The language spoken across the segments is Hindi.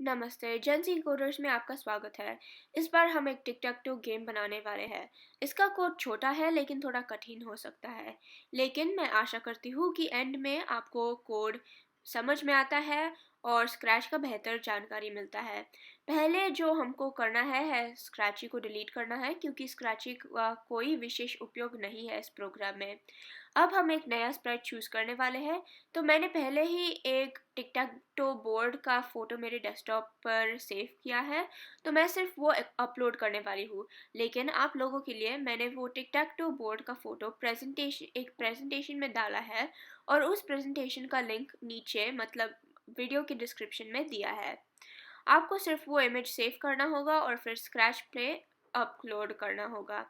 नमस्ते, जेनज़ी कोडर्स में आपका स्वागत है। इस बार हम एक टिक-टैक-टो गेम बनाने वाले हैं। इसका कोड छोटा है लेकिन थोड़ा कठिन हो सकता है। लेकिन मैं आशा करती हूँ कि एंड में आपको कोड समझ में आता है और स्क्रैच का बेहतर जानकारी मिलता है। पहले जो हमको करना है स्क्रैची को डिलीट करना है क्योंकि स्क्रैची का कोई विशेष उपयोग नहीं है इस प्रोग्राम में। अब हम एक नया स्प्रेड चूज़ करने वाले हैं। तो मैंने पहले ही एक टिक टैक टो बोर्ड का फ़ोटो मेरे डेस्कटॉप पर सेव किया है, तो मैं सिर्फ वो अपलोड करने वाली हूँ। लेकिन आप लोगों के लिए मैंने वो टिक टैक टो बोर्ड का फ़ोटो एक प्रेजेंटेशन में डाला है और उस प्रेजेंटेशन का लिंक नीचे मतलब वीडियो के डिस्क्रिप्शन में दिया है। आपको सिर्फ वो इमेज सेव करना होगा और फिर स्क्रैच प्ले अपलोड करना होगा।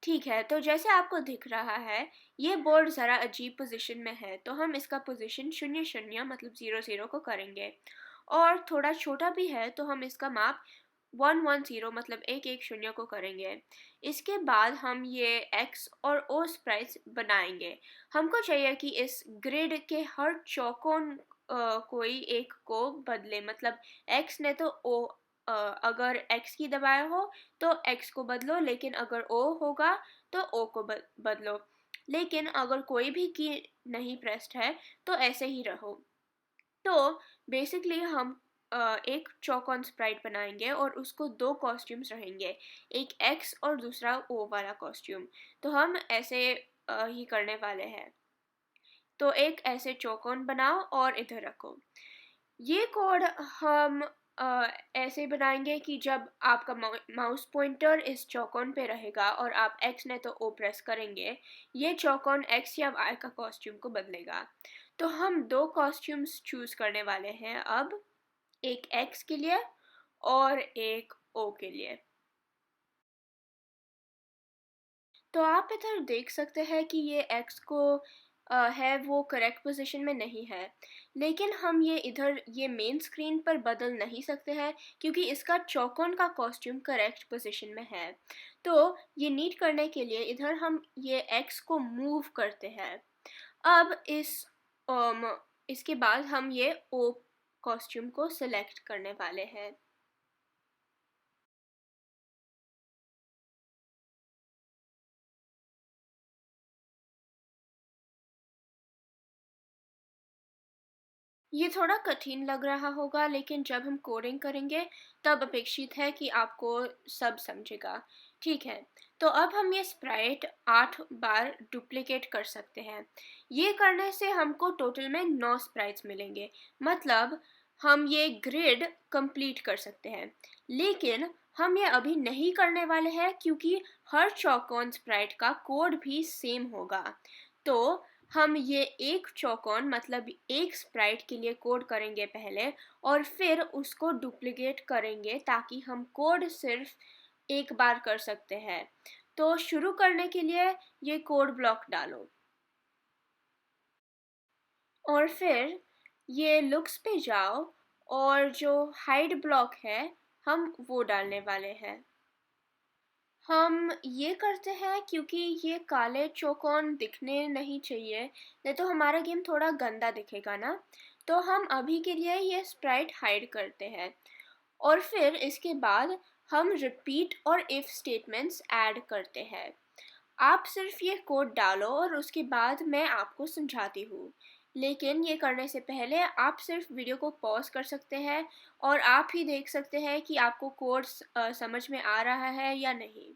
ठीक है, तो जैसे आपको दिख रहा है, ये बोर्ड ज़रा अजीब पोज़ीशन में है, तो हम इसका पोज़ीशन 0-0 मतलब 0-0 को करेंगे। और थोड़ा छोटा भी है, तो हम इसका माप 1-1-0 मतलब 1-1-0 को करेंगे। इसके बाद हम ये एक्स और ओ स्प्राइट्स बनाएंगे। हमको चाहिए कि इस ग्रिड के हर चौकोन कोई एक को बदले मतलब एक्स ने तो ओ अगर एक्स की दबाया हो तो एक्स को बदलो, लेकिन अगर ओ होगा तो ओ को बदलो। लेकिन अगर कोई भी की नहीं प्रेस्ड है तो ऐसे ही रहो। तो बेसिकली हम एक चौक ऑन स्प्राइट बनाएंगे और उसको दो कॉस्ट्यूम्स रहेंगे, एक एक्स और दूसरा ओ वाला कॉस्ट्यूम। तो हम ऐसे ही करने वाले हैं। तो एक ऐसे चौकोन बनाओ और इधर रखो। ये कोड हम ऐसे बनाएंगे कि जब आपका माउस पॉइंटर इस चौकोन पे रहेगा और आप एक्स नहीं तो ओ प्रेस करेंगे, ये चौकोन एक्स या वाई का कॉस्ट्यूम को बदलेगा। तो हम दो कॉस्ट्यूम्स चूज करने वाले हैं अब, एक एक्स के लिए और एक ओ के लिए। तो आप इधर देख सकते हैं कि ये एक्स को है वो करेक्ट पोजीशन में नहीं है, लेकिन हम ये इधर ये मेन स्क्रीन पर बदल नहीं सकते हैं क्योंकि इसका चौकोन का कॉस्ट्यूम करेक्ट पोजीशन में है। तो ये नीट करने के लिए इधर हम ये एक्स को मूव करते हैं। अब अम, इसके बाद हम ये ओ कॉस्ट्यूम को सिलेक्ट करने वाले हैं। ये थोड़ा कठिन लग रहा होगा, लेकिन जब हम कोडिंग करेंगे तब अपेक्षित है कि आपको सब समझेगा। ठीक है, तो अब हम ये स्प्राइट 8 बार डुप्लिकेट कर सकते हैं। ये करने से हमको टोटल में 9 स्प्राइट्स मिलेंगे, मतलब हम ये ग्रिड कंप्लीट कर सकते हैं। लेकिन हम ये अभी नहीं करने वाले हैं क्योंकि हर चौकोन स्प्राइट का कोड भी सेम होगा। तो हम ये एक चौकोन मतलब एक स्प्राइट के लिए कोड करेंगे पहले और फिर उसको डुप्लिकेट करेंगे ताकि हम कोड सिर्फ एक बार कर सकते हैं। तो शुरू करने के लिए ये कोड ब्लॉक डालो और फिर ये लुक्स पे जाओ और जो हाइड ब्लॉक है हम वो डालने वाले हैं। हम ये करते हैं क्योंकि ये काले चौकोन दिखने नहीं चाहिए, नहीं तो हमारा गेम थोड़ा गंदा दिखेगा ना। तो हम अभी के लिए ये स्प्राइट हाइड करते हैं और फिर इसके बाद हम रिपीट और इफ स्टेटमेंट्स ऐड करते हैं। आप सिर्फ ये कोड डालो और उसके बाद मैं आपको समझाती हूँ। लेकिन ये करने से पहले आप सिर्फ वीडियो को पॉज कर सकते हैं और आप ही देख सकते हैं कि आपको कोड समझ में आ रहा है या नहीं।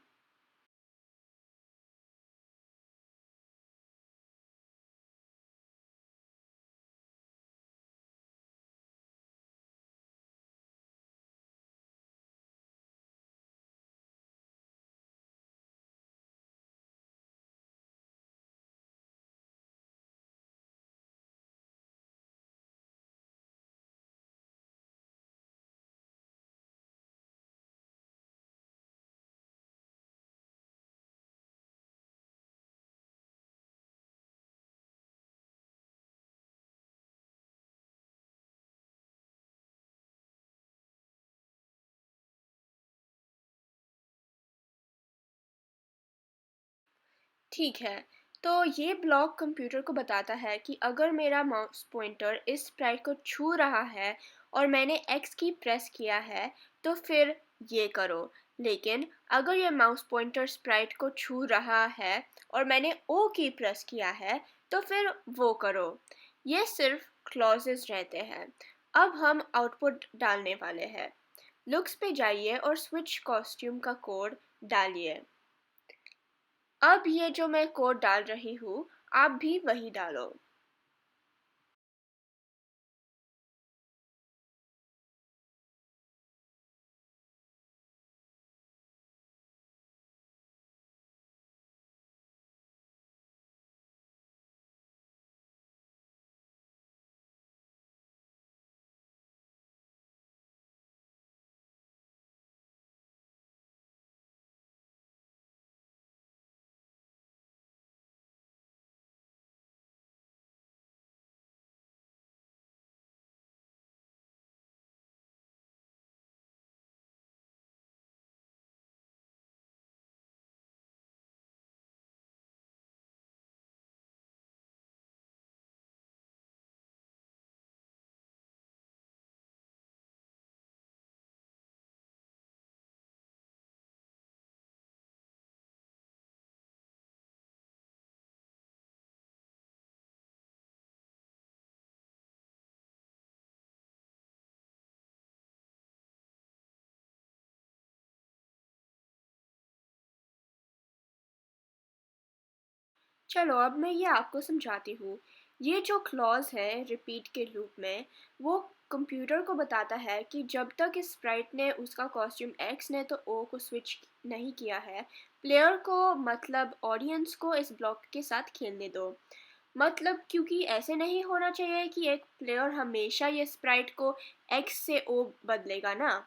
ठीक है, तो ये ब्लॉक कंप्यूटर को बताता है कि अगर मेरा माउस पॉइंटर इस स्प्राइट को छू रहा है और मैंने एक्स की प्रेस किया है तो फिर ये करो। लेकिन अगर ये माउस पॉइंटर स्प्राइट को छू रहा है और मैंने ओ की प्रेस किया है तो फिर वो करो। ये सिर्फ क्लॉजेस रहते हैं। अब हम आउटपुट डालने वाले हैं। लुक्स पे जाइए और स्विच कॉस्ट्यूम का कोड डालिए। अब ये जो मैं कोड डाल रही हूँ आप भी वही डालो। चलो अब मैं ये आपको समझाती हूँ। ये जो क्लॉज है रिपीट के लूप में वो कंप्यूटर को बताता है कि जब तक इस स्प्राइट ने उसका कॉस्ट्यूम एक्स ने तो ओ को स्विच नहीं किया है, प्लेयर को मतलब ऑडियंस को इस ब्लॉक के साथ खेलने दो। मतलब क्योंकि ऐसे नहीं होना चाहिए कि एक प्लेयर हमेशा ये स्प्राइट को एक्स से ओ बदलेगा ना।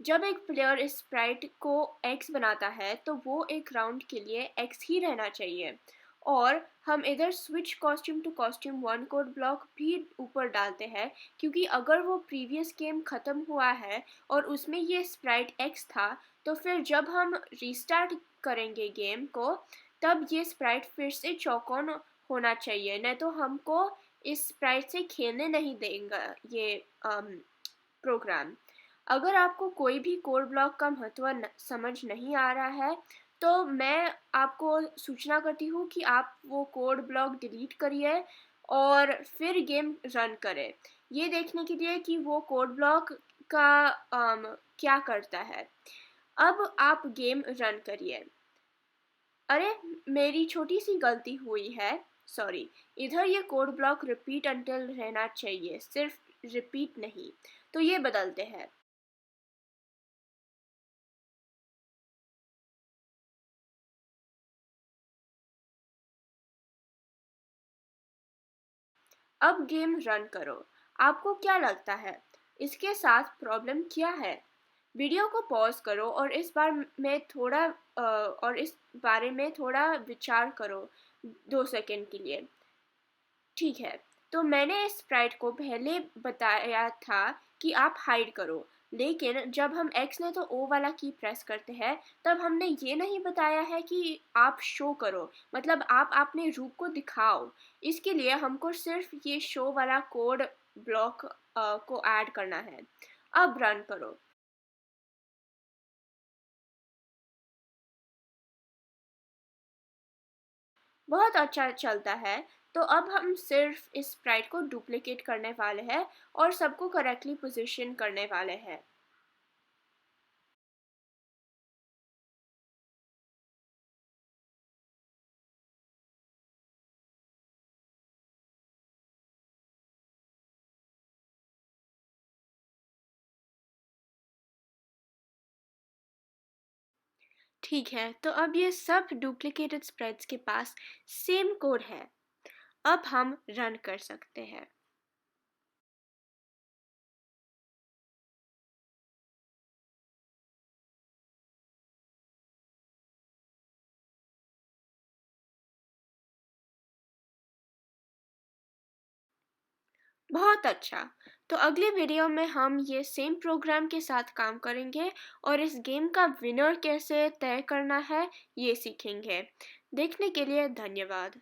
जब एक प्लेयर इस स्प्राइट को एक्स बनाता है तो वो एक राउंड के लिए एक्स ही रहना चाहिए। और हम इधर switch costume to costume one code block भी ऊपर डालते हैं क्योंकि अगर वो प्रीवियस गेम ख़त्म हुआ है और उसमें ये स्प्राइट एक्स था तो फिर जब हम रीस्टार्ट करेंगे गेम को तब ये स्प्राइट फिर से चौकोन होना चाहिए, नहीं तो हमको इस स्प्राइट से खेलने नहीं देगा ये प्रोग्राम। अगर आपको कोई भी कोड ब्लॉक का महत्व समझ नहीं आ रहा है तो मैं आपको सूचना करती हूँ कि आप वो कोड ब्लॉक डिलीट करिए और फिर गेम रन करें ये देखने के लिए कि वो कोड ब्लॉक का क्या करता है। अब आप गेम रन करिए। अरे मेरी छोटी सी गलती हुई है, सॉरी। इधर ये कोड ब्लॉक रिपीट अंटिल रहना चाहिए, सिर्फ रिपीट नहीं। तो ये बदलते हैं। अब गेम रन करो। आपको क्या लगता है इसके साथ प्रॉब्लम क्या है? वीडियो को पॉज करो और इस बारे में थोड़ा विचार करो 2 सेकंड के लिए। ठीक है, तो मैंने इस स्प्राइट को पहले बताया था कि आप हाइड करो, लेकिन जब हम एक्स ने तो ओ वाला की प्रेस करते हैं तब हमने ये नहीं बताया है कि आप शो करो, मतलब आप अपने रूप को दिखाओ। इसके लिए हमको सिर्फ ये शो वाला कोड ब्लॉक को ऐड करना है। अब रन करो। बहुत अच्छा चलता है। तो अब हम सिर्फ इस स्प्राइट को डुप्लिकेट करने वाले हैं और सबको करेक्टली पोजीशन करने वाले हैं। ठीक है, तो अब ये सब डुप्लिकेटेड स्प्रेड्स के पास सेम कोड है। अब हम रन कर सकते हैं। बहुत अच्छा। तो अगले वीडियो में हम ये सेम प्रोग्राम के साथ काम करेंगे और इस गेम का विनर कैसे तय करना है ये सीखेंगे। देखने के लिए धन्यवाद।